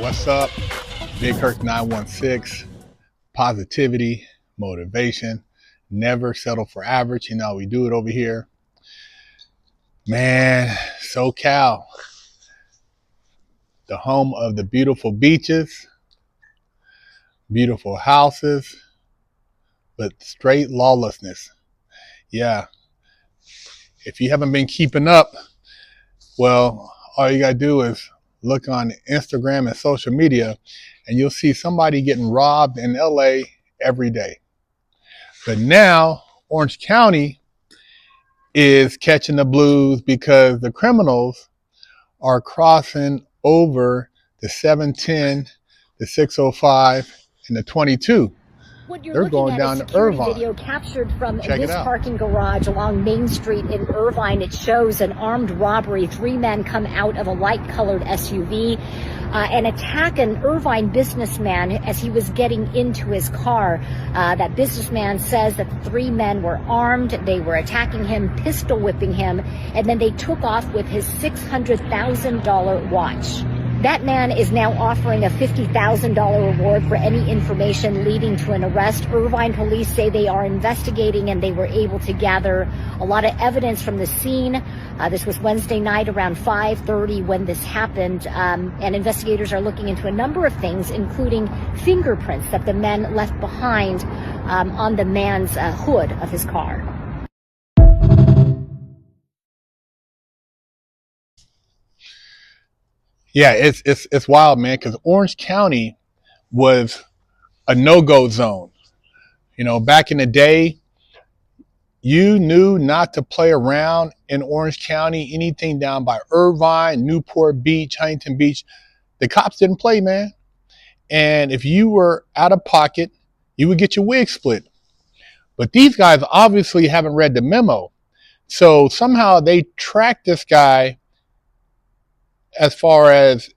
What's up? BigHerc916, positivity, motivation, never settle for average. You know, we do it over here. Man, SoCal, the home of the beautiful beaches, beautiful houses, but straight lawlessness. Yeah, if you haven't been keeping up, well, all you gotta do is look on Instagram and social media and you'll see somebody getting robbed in LA every day. But now Orange County is catching the blues because the criminals are crossing over the 710, the 605, and the 22. What you're They're looking going at down is to security Irvine. video captured from Check this it out. parking garage along Main Street in Irvine. It shows an armed robbery. 3 men come out of a light-colored SUV and attack an Irvine businessman as he was getting into his car. That businessman says that the 3 men were armed. They were attacking him, pistol whipping him, and then they took off with his $600,000 watch. That man is now offering a $50,000 reward for any information leading to an arrest. Irvine police say they are investigating and they were able to gather a lot of evidence from the scene. This was Wednesday night around 5:30 when this happened. And investigators are looking into a number of things, including fingerprints that the men left behind on the man's hood of his car. Yeah, it's wild, man, because Orange County was a no-go zone. You know, back in the day, you knew not to play around in Orange County, anything down by Irvine, Newport Beach, Huntington Beach. The cops didn't play, man. And if you were out of pocket, you would get your wig split. But these guys obviously haven't read the memo. So somehow they tracked this guy as far as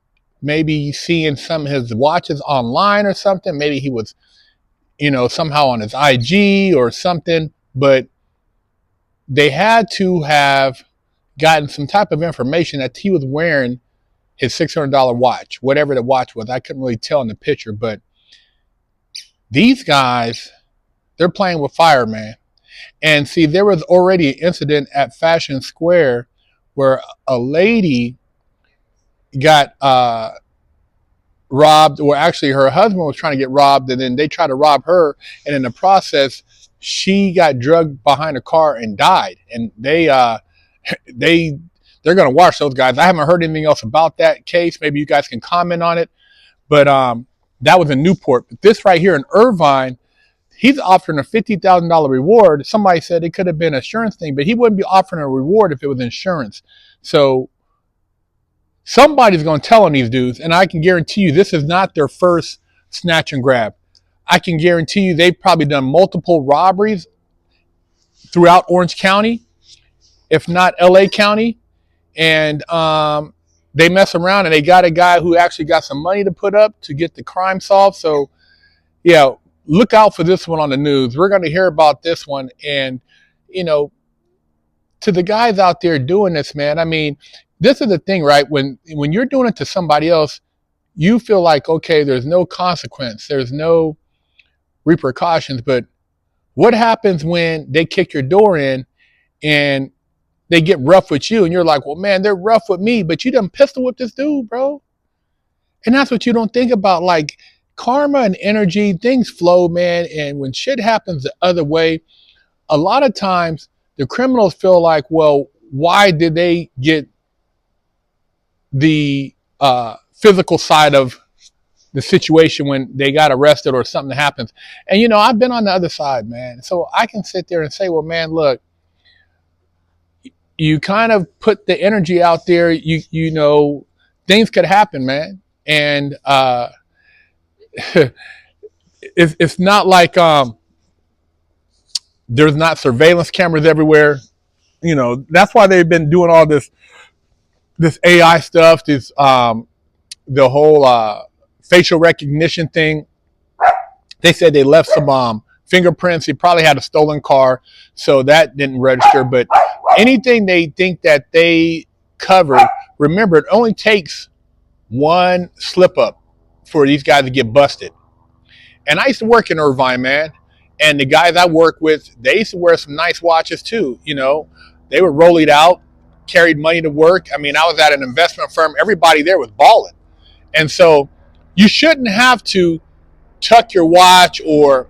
maybe seeing some of his watches online or something. Maybe he was, somehow on his IG or something. But they had to have gotten some type of information that he was wearing his $600 watch, whatever the watch was. I couldn't really tell in the picture, but these guys, they're playing with fire, man. And see, there was already an incident at Fashion Square where a lady got robbed, or actually her husband was trying to get robbed, and then they tried to rob her, and in the process she got drugged behind a car and died. And they're going to watch those guys. I haven't heard anything else about that case. Maybe you guys can comment on it, but that was in Newport. But this right here in Irvine, he's offering a $50,000 reward. Somebody said it could have been an insurance thing, but he wouldn't be offering a reward if it was insurance. So somebody's going to tell on these dudes, and I can guarantee you this is not their first snatch and grab. I can guarantee you they've probably done multiple robberies throughout Orange County, if not LA County, and they mess around and they got a guy who actually got some money to put up to get the crime solved. So, yeah, look out for this one on the news. We're going to hear about this one, and, to the guys out there doing this, man, I mean, this is the thing, right? When you're doing it to somebody else, you feel like, okay, there's no consequence, there's no repercussions. But what happens when they kick your door in and they get rough with you, and you're like, well, man, they're rough with me, but you done pistol whipped this dude, bro. And that's what you don't think about. Like, karma and energy, things flow, man. And when shit happens the other way, a lot of times the criminals feel like, well, why did they get the physical side of the situation when they got arrested or something happens? And, I've been on the other side, man. So I can sit there and say, well, man, look, you kind of put the energy out there, things could happen, man. And it's not like there's not surveillance cameras everywhere. That's why they've been doing all this AI stuff, the whole facial recognition thing. They said they left some fingerprints. He probably had a stolen car, so that didn't register. But anything they think that they covered, remember, it only takes one slip up, for these guys to get busted. And I used to work in Irvine, man. And the guys I work with, they used to wear some nice watches too. You know, they would roll it out, carried money to work. I mean, I was at an investment firm. Everybody there was balling. And so you shouldn't have to tuck your watch or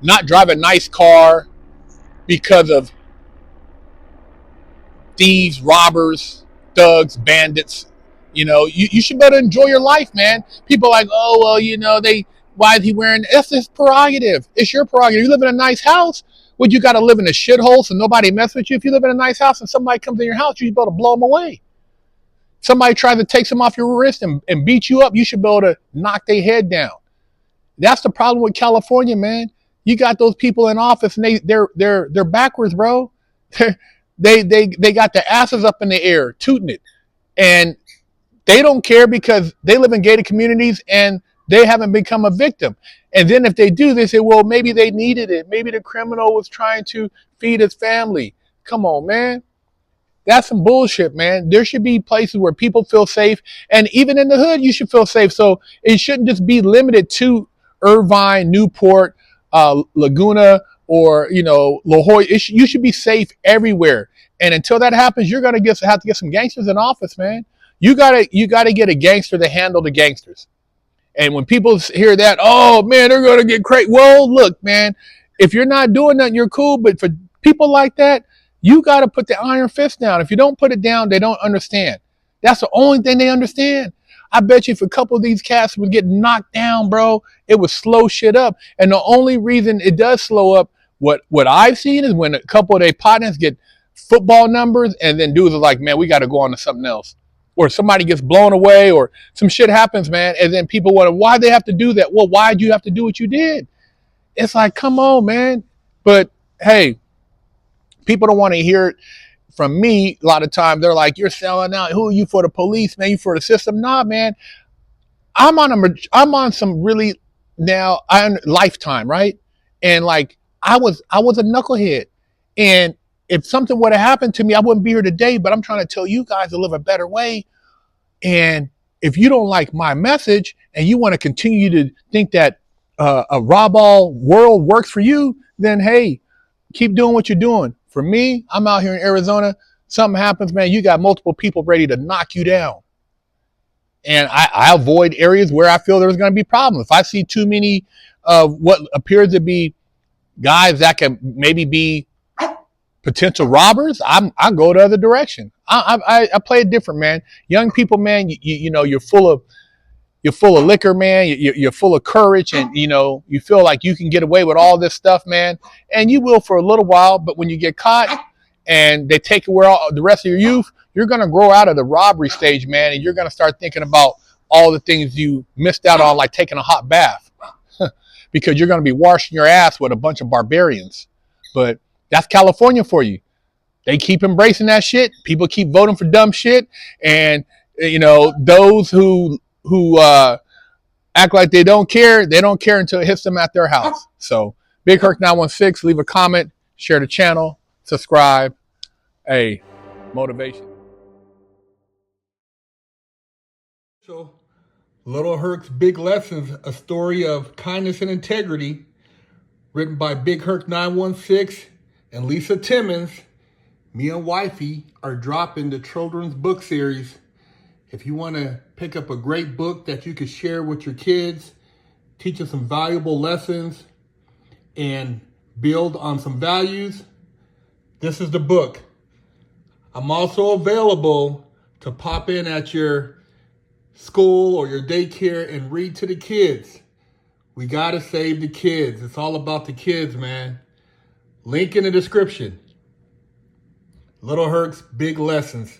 not drive a nice car because of thieves, robbers, thugs, bandits. You know, you should better enjoy your life, man. People are like, oh, well, you know, why is he wearing, that's his prerogative. It's your prerogative. You live in a nice house. Would you got to live in a shithole so nobody mess with you? If you live in a nice house and somebody comes in your house, you should be able to blow them away. Somebody tries to take some off your wrist and beat you up, you should be able to knock their head down. That's the problem with California, man. You got those people in office and they're backwards, bro. They got their asses up in the air, tooting it. And they don't care because they live in gated communities and they haven't become a victim. And then if they do, they say, well, maybe they needed it. Maybe the criminal was trying to feed his family. Come on, man. That's some bullshit, man. There should be places where people feel safe. And even in the hood, you should feel safe. So it shouldn't just be limited to Irvine, Newport, Laguna, or, you know, La Jolla. You should be safe everywhere. And until that happens, you're going to have to get some gangsters in office, man. You gotta get a gangster to handle the gangsters. And when people hear that, oh man, they're gonna get crazy. Well, look, man, if you're not doing nothing, you're cool. But for people like that, you gotta put the iron fist down. If you don't put it down, they don't understand. That's the only thing they understand. I bet you if a couple of these cats would get knocked down, bro, it would slow shit up. And the only reason it does slow up, what I've seen is when a couple of their partners get football numbers, and then dudes are like, man, we got to go on to something else. Or somebody gets blown away or some shit happens, man. And then people wonder, why they have to do that? Well, why'd you have to do what you did? It's like, come on, man. But hey, people don't want to hear it from me. A lot of times they're like, you're selling out. Who are you for the police, man? You for the system? Nah, man. I'm on some really now lifetime, right? And like I was a knucklehead. And if something would have happened to me, I wouldn't be here today, but I'm trying to tell you guys to live a better way. And if you don't like my message and you want to continue to think that a raw-ball world works for you, then hey, keep doing what you're doing. For me, I'm out here in Arizona. Something happens, man, you got multiple people ready to knock you down. And I avoid areas where I feel there's going to be problems. If I see too many of what appears to be guys that can maybe be potential robbers, I go the other direction. I play it different, man. Young people, man, you know, you're full of liquor, man. You're full of courage, and you know you feel like you can get away with all this stuff, man. And you will for a little while, but when you get caught and they take away all the rest of your youth, you're gonna grow out of the robbery stage, man, and you're gonna start thinking about all the things you missed out on, like taking a hot bath, because you're gonna be washing your ass with a bunch of barbarians. But that's California for you. They keep embracing that shit. People keep voting for dumb shit, and you know those who act like they don't care until it hits them at their house. So BigHerc916, leave a comment, share the channel, subscribe. Hey, motivation. So Little Herc's Big Lessons, a story of kindness and integrity, written by BigHerc916 and Lisa Timmons. Me and Wifey are dropping the children's book series. If you want to pick up a great book that you could share with your kids, teach them some valuable lessons, and build on some values, this is the book. I'm also available to pop in at your school or your daycare and read to the kids. We got to save the kids. It's all about the kids, man. Link in the description. Little Herc's Big Lessons.